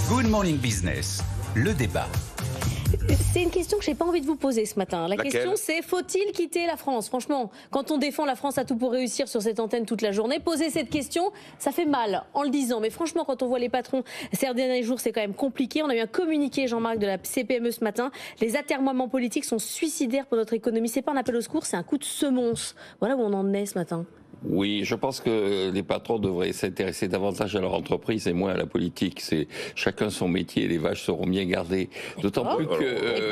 Good Morning Business, le débat. C'est une question que je n'ai pas envie de vous poser ce matin. La Laquelle ? question, c'est faut-il quitter la France ? Franchement, quand on défend la France à tout pour réussir sur cette antenne toute la journée, poser cette question, ça fait mal en le disant. Mais franchement, quand on voit les patrons ces derniers jours, c'est quand même compliqué. On a eu un communiqué, Jean-Marc, de la CPME ce matin. Les atermoiements politiques sont suicidaires pour notre économie. C'est pas un appel au secours, c'est un coup de semonce. Voilà où on en est ce matin. Oui, je pense que les patrons devraient s'intéresser davantage à leur entreprise et moins à la politique. C'est chacun son métier, les vaches seront bien gardées. D'autant plus que...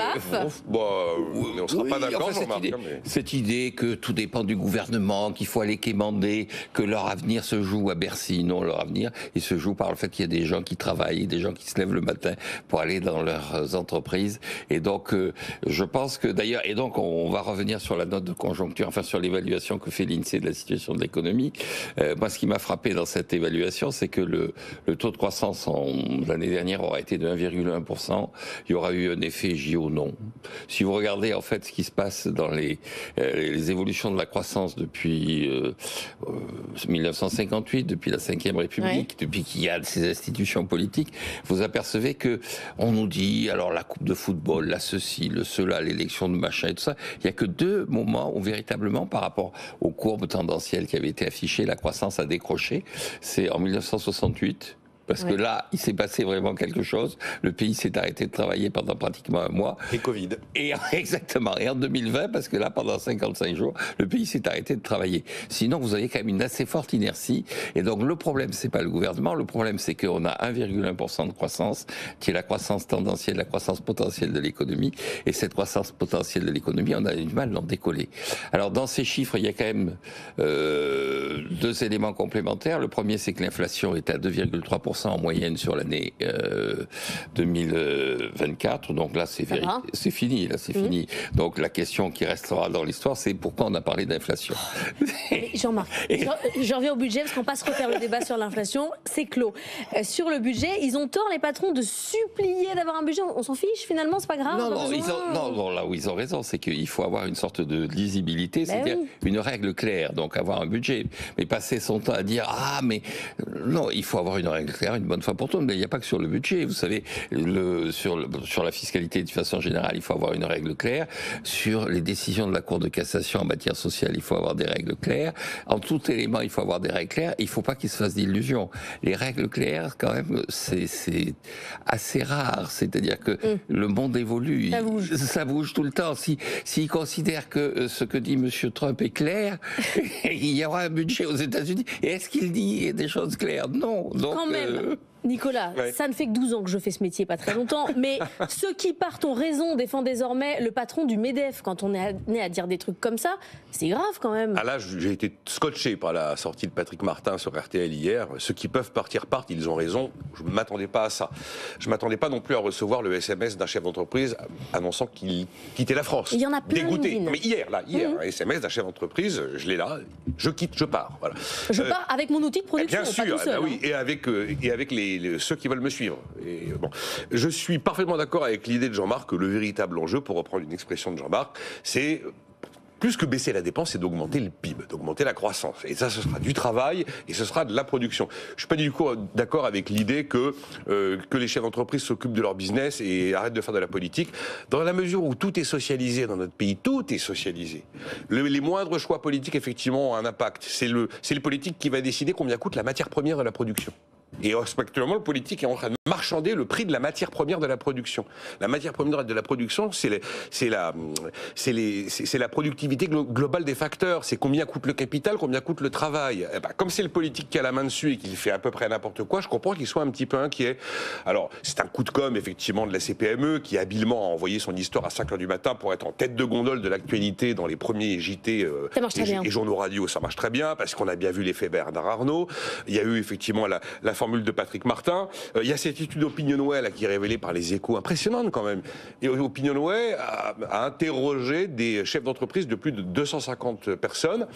on ne sera pas d'accord, Jean-Marc. Cette idée que tout dépend du gouvernement, qu'il faut aller quémander, que leur avenir se joue à Bercy. Non, leur avenir, il se joue par le fait qu'il y a des gens qui travaillent, des gens qui se lèvent le matin pour aller dans leurs entreprises. Et donc, je pense que d'ailleurs... Et donc, on va revenir sur la note de conjoncture, enfin sur l'évaluation que fait l'INSEE de la situation de l'économie. Moi, ce qui m'a frappé dans cette évaluation, c'est que le taux de croissance l'année dernière aura été de 1,1%. Il y aura eu un effet JO non. Si vous regardez en fait ce qui se passe dans les évolutions de la croissance depuis 1958, depuis la Ve République, depuis qu'il y a ces institutions politiques, vous apercevez que on nous dit alors la coupe de football, la ceci, le cela, l'élection de machin et tout ça. Il y a que deux moments où véritablement par rapport aux courbes tendancielles qui avait été affiché, la croissance a décroché. C'est en 1968. Parce que là, il s'est passé vraiment quelque chose. Le pays s'est arrêté de travailler pendant pratiquement un mois. Et Covid. Exactement. Et en 2020, parce que là, pendant 55 jours, le pays s'est arrêté de travailler. Sinon, vous avez quand même une assez forte inertie. Et donc, le problème, c'est pas le gouvernement. Le problème, c'est qu'on a 1,1% de croissance, qui est la croissance tendancielle, la croissance potentielle de l'économie. Et cette croissance potentielle de l'économie, on a du mal d'en décoller. Alors, dans ces chiffres, il y a quand même deux éléments complémentaires. Le premier, c'est que l'inflation est à 2,3% en moyenne sur l'année 2024. Donc là, c'est fini. Là, c'est fini. Donc la question qui restera dans l'histoire, c'est pourquoi on a parlé d'inflation. Jean-Marc, j'en reviens au budget parce qu'on passe refaire le débat sur l'inflation. C'est clos. Sur le budget, ils ont tort, les patrons, de supplier d'avoir un budget. On s'en fiche finalement, c'est pas grave. Non, là où ils ont raison, c'est qu'il faut avoir une sorte de lisibilité, c'est-à-dire une règle claire. Donc avoir un budget, mais passer son temps à dire non, il faut avoir une règle claire une bonne fois pour toutes, mais il n'y a pas que sur le budget. Vous savez, sur la fiscalité de façon générale, il faut avoir une règle claire. Sur les décisions de la Cour de cassation en matière sociale, il faut avoir des règles claires. En tout élément, il faut avoir des règles claires. Il ne faut pas qu'il se fasse d'illusions. Les règles claires, quand même, c'est assez rare. C'est-à-dire que le monde évolue. Ça bouge tout le temps. S'il considère que ce que dit M. Trump est clair, il y aura un budget aux États-Unis. Et est-ce qu'il dit des choses claires? Non. Donc, quand même. Nicolas, ça ne fait que 12 ans que je fais ce métier, pas très longtemps, mais ceux qui partent ont raison, défendent désormais le patron du MEDEF. Quand on est né à dire des trucs comme ça, c'est grave quand même. Ah là, j'ai été scotché par la sortie de Patrick Martin sur RTL hier. Ceux qui peuvent partir partent, ils ont raison. Je ne m'attendais pas à ça. Je ne m'attendais pas non plus à recevoir le SMS d'un chef d'entreprise annonçant qu'il quittait la France. Il y en a plein. Dégoûté. Mais hier, un SMS d'un chef d'entreprise, je l'ai là, je quitte, je pars. Voilà. Je pars avec mon outil de production. Bien sûr, pas tout seul, oui, et avec ceux qui veulent me suivre. Et, je suis parfaitement d'accord avec l'idée de Jean-Marc que le véritable enjeu, pour reprendre une expression de Jean-Marc, c'est plus que baisser la dépense, c'est d'augmenter le PIB, d'augmenter la croissance. Et ça, ce sera du travail et ce sera de la production. Je suis pas du tout d'accord avec l'idée que les chefs d'entreprise s'occupent de leur business et arrêtent de faire de la politique. Dans la mesure où tout est socialisé dans notre pays, tout est socialisé. Les moindres choix politiques, effectivement, ont un impact. C'est le politique qui va décider combien coûte la matière première de la production. Et actuellement, le politique est en train de marchander le prix de la matière première de la production. La matière première de la production, c'est la productivité globale des facteurs. C'est combien coûte le capital, combien coûte le travail. Et comme c'est le politique qui a la main dessus et qu'il fait à peu près n'importe quoi, je comprends qu'il soit un petit peu inquiet. Alors, c'est un coup de com', effectivement, de la CPME qui habilement a envoyé son histoire à 5h du matin pour être en tête de gondole de l'actualité dans les premiers JT et journaux radio. Ça marche très bien parce qu'on a bien vu l'effet Bernard Arnault. Il y a eu effectivement la formule de Patrick Martin. Il y a cette étude OpinionWay qui est révélée par les Échos, impressionnante quand même. Et OpinionWay a interrogé des chefs d'entreprise de plus de 250 personnes.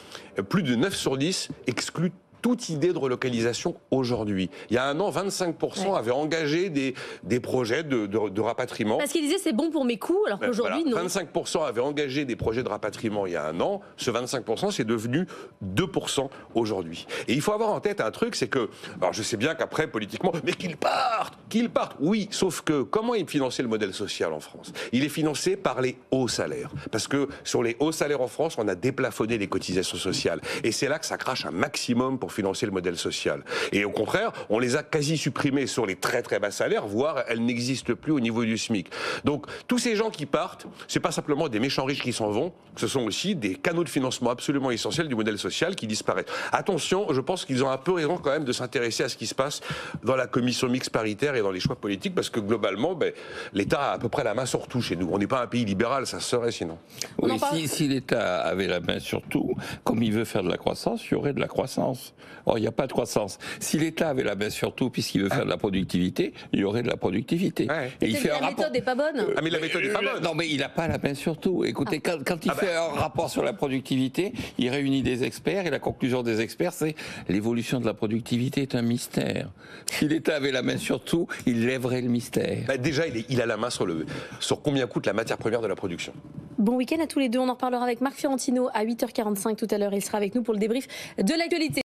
Plus de 9 sur 10 excluent toute idée de relocalisation aujourd'hui. Il y a un an, 25% avaient engagé des projets de rapatriement. Parce qu'ils disaient c'est bon pour mes coûts, alors qu'aujourd'hui, voilà, non. 25% avaient engagé des projets de rapatriement il y a un an. Ce 25%, c'est devenu 2% aujourd'hui. Et il faut avoir en tête un truc, c'est que, alors je sais bien qu'après, politiquement, mais qu'ils partent. Oui, sauf que comment est financé le modèle social en France? Il est financé par les hauts salaires. Parce que sur les hauts salaires en France, on a déplafonné les cotisations sociales. Et c'est là que ça crache un maximum pour financer le modèle social. Et au contraire, on les a quasi supprimés sur les très très bas salaires, voire elles n'existent plus au niveau du SMIC. Donc tous ces gens qui partent, c'est pas simplement des méchants riches qui s'en vont, ce sont aussi des canaux de financement absolument essentiels du modèle social qui disparaissent. Attention, je pense qu'ils ont un peu raison quand même de s'intéresser à ce qui se passe dans la commission mixte paritaire et dans les choix politiques, parce que globalement, l'État a à peu près la main sur tout chez nous. On n'est pas un pays libéral, ça serait sinon. Oui, si l'État avait la main sur tout, comme il veut faire de la croissance, il y aurait de la croissance. Or, il n'y a pas de croissance. Si l'État avait la main sur tout, puisqu'il veut faire de la productivité, il y aurait de la productivité. Ouais. Et il fait la méthode n'est pas bonne. Mais la méthode n'est pas bonne. Non, mais il n'a pas la main sur tout. Écoutez, quand il fait un rapport sur la productivité, il réunit des experts, et la conclusion des experts, c'est l'évolution de la productivité est un mystère. Si l'État avait la main sur tout, il lèverait le mystère. Déjà, il a la main sur combien coûte la matière première de la production. Bon week-end à tous les deux. On en reparlera avec Marc Fiorentino à 8h45 tout à l'heure. Il sera avec nous pour le débrief de l'actualité.